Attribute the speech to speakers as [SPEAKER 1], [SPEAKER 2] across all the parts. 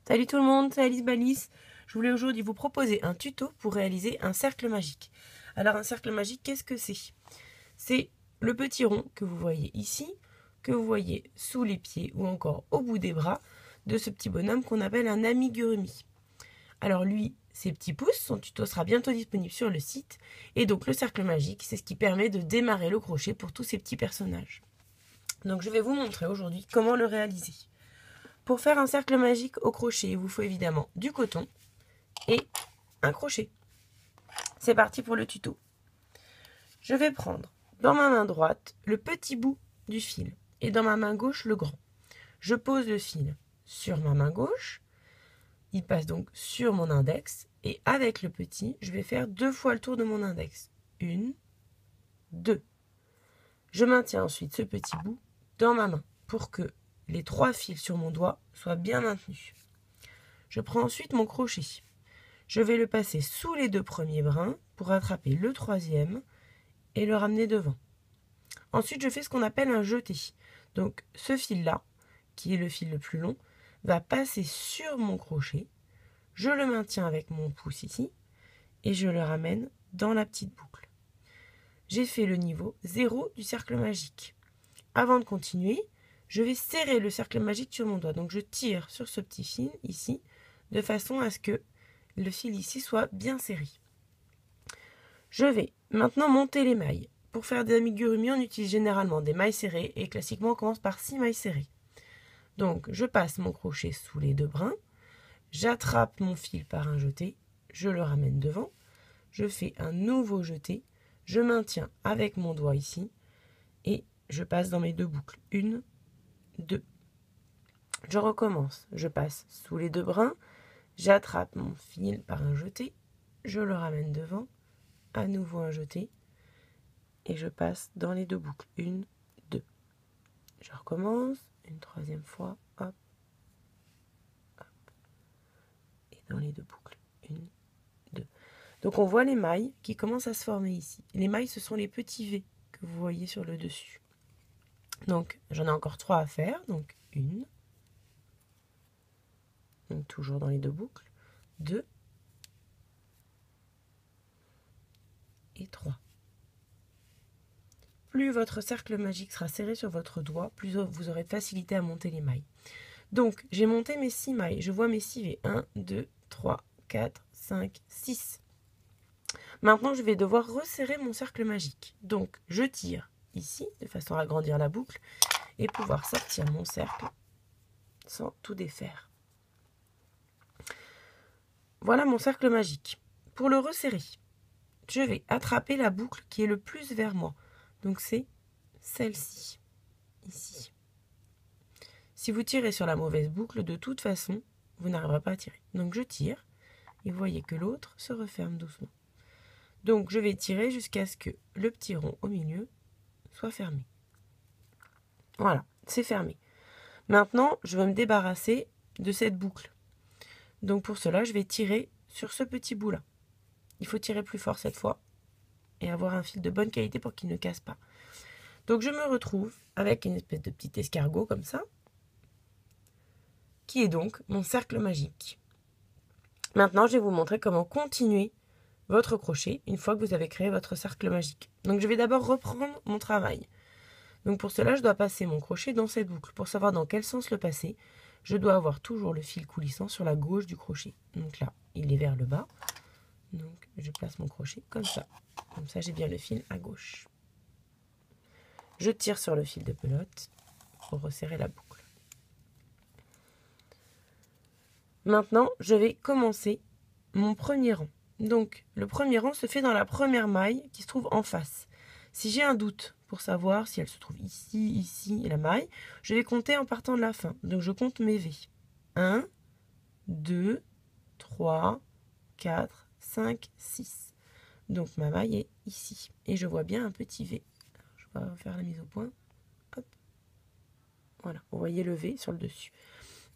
[SPEAKER 1] Salut tout le monde, c'est Alice Balis. Je voulais aujourd'hui vous proposer un tuto pour réaliser un cercle magique. Alors un cercle magique, qu'est-ce que c'est? C'est le petit rond que vous voyez ici, que vous voyez sous les pieds ou encore au bout des bras de ce petit bonhomme qu'on appelle un amigurumi. Alors lui, ses petits pouces, son tuto sera bientôt disponible sur le site. Et donc le cercle magique, c'est ce qui permet de démarrer le crochet pour tous ces petits personnages. Donc je vais vous montrer aujourd'hui comment le réaliser. Pour faire un cercle magique au crochet, il vous faut évidemment du coton et un crochet. C'est parti pour le tuto. Je vais prendre dans ma main droite le petit bout du fil et dans ma main gauche le grand. Je pose le fil sur ma main gauche, il passe donc sur mon index et avec le petit, je vais faire 2 fois le tour de mon index. 1, 2. Je maintiens ensuite ce petit bout dans ma main pour que les 3 fils sur mon doigt soient bien maintenus. Je prends ensuite mon crochet. Je vais le passer sous les 2 premiers brins pour attraper le 3e et le ramener devant. Ensuite, je fais ce qu'on appelle un jeté. Donc ce fil-là, qui est le fil le plus long, va passer sur mon crochet. Je le maintiens avec mon pouce ici et je le ramène dans la petite boucle. J'ai fait le niveau 0 du cercle magique. Avant de continuer, je vais serrer le cercle magique sur mon doigt. Donc je tire sur ce petit fil ici, de façon à ce que le fil ici soit bien serré. Je vais maintenant monter les mailles. Pour faire des amigurumi, on utilise généralement des mailles serrées et classiquement on commence par 6 mailles serrées. Donc je passe mon crochet sous les 2 brins, j'attrape mon fil par un jeté, je le ramène devant, je fais un nouveau jeté, je maintiens avec mon doigt ici et je passe dans mes 2 boucles. 1, 2. Je recommence, je passe sous les 2 brins, j'attrape mon fil par un jeté, je le ramène devant, à nouveau un jeté, et je passe dans les 2 boucles. 1, 2. Je recommence, une 3e fois, hop, hop, et dans les 2 boucles. 1, 2. Donc on voit les mailles qui commencent à se former ici. Les mailles, ce sont les petits V que vous voyez sur le dessus. Donc j'en ai encore 3 à faire, donc 1, donc toujours dans les 2 boucles, 2 et 3. Plus votre cercle magique sera serré sur votre doigt, plus vous aurez de facilité à monter les mailles. Donc, j'ai monté mes 6 mailles. Je vois mes 6 V. 1, 2, 3, 4, 5, 6. Maintenant, je vais devoir resserrer mon cercle magique. Donc, je tire ici, de façon à agrandir la boucle, et pouvoir sortir mon cercle sans tout défaire. Voilà mon cercle magique. Pour le resserrer, je vais attraper la boucle qui est le plus vers moi. Donc, c'est celle-ci, ici. Si vous tirez sur la mauvaise boucle, de toute façon, vous n'arriverez pas à tirer. Donc je tire, et vous voyez que l'autre se referme doucement. Donc je vais tirer jusqu'à ce que le petit rond au milieu soit fermé. Voilà, c'est fermé. Maintenant, je vais me débarrasser de cette boucle. Donc pour cela, je vais tirer sur ce petit bout-là. Il faut tirer plus fort cette fois, et avoir un fil de bonne qualité pour qu'il ne casse pas. Donc je me retrouve avec une espèce de petit escargot comme ça, qui est donc mon cercle magique. Maintenant, je vais vous montrer comment continuer votre crochet une fois que vous avez créé votre cercle magique. Donc, je vais d'abord reprendre mon travail. Donc, pour cela, je dois passer mon crochet dans cette boucle. Pour savoir dans quel sens le passer, je dois avoir toujours le fil coulissant sur la gauche du crochet. Donc là, il est vers le bas. Donc, je place mon crochet comme ça. Comme ça, j'ai bien le fil à gauche. Je tire sur le fil de pelote pour resserrer la boucle. Maintenant, je vais commencer mon premier rang. Donc, le premier rang se fait dans la première maille qui se trouve en face. Si j'ai un doute pour savoir si elle se trouve ici, ici et la maille, je vais compter en partant de la fin. Donc, je compte mes V. 1, 2, 3, 4, 5, 6. Donc, ma maille est ici. Et je vois bien un petit V. Alors, je vais faire la mise au point. Hop. Voilà, vous voyez le V sur le dessus.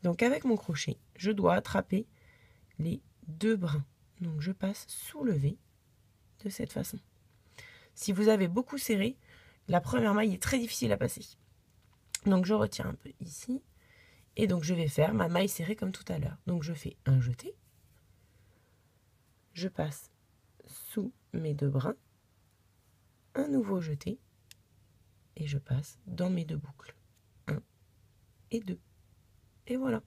[SPEAKER 1] Donc avec mon crochet, je dois attraper les 2 brins. Donc je passe sous le V de cette façon. Si vous avez beaucoup serré, la première maille est très difficile à passer. Donc je retire un peu ici Et donc je vais faire ma maille serrée comme tout à l'heure. Donc je fais un jeté, je passe sous mes 2 brins, un nouveau jeté, et je passe dans mes 2 boucles. 1 et 2. Et voilà.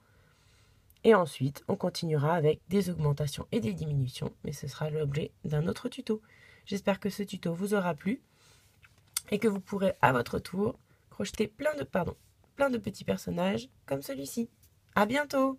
[SPEAKER 1] Et ensuite, on continuera avec des augmentations et des diminutions, mais ce sera l'objet d'un autre tuto. J'espère que ce tuto vous aura plu et que vous pourrez à votre tour crocheter plein de petits personnages comme celui-ci. À bientôt!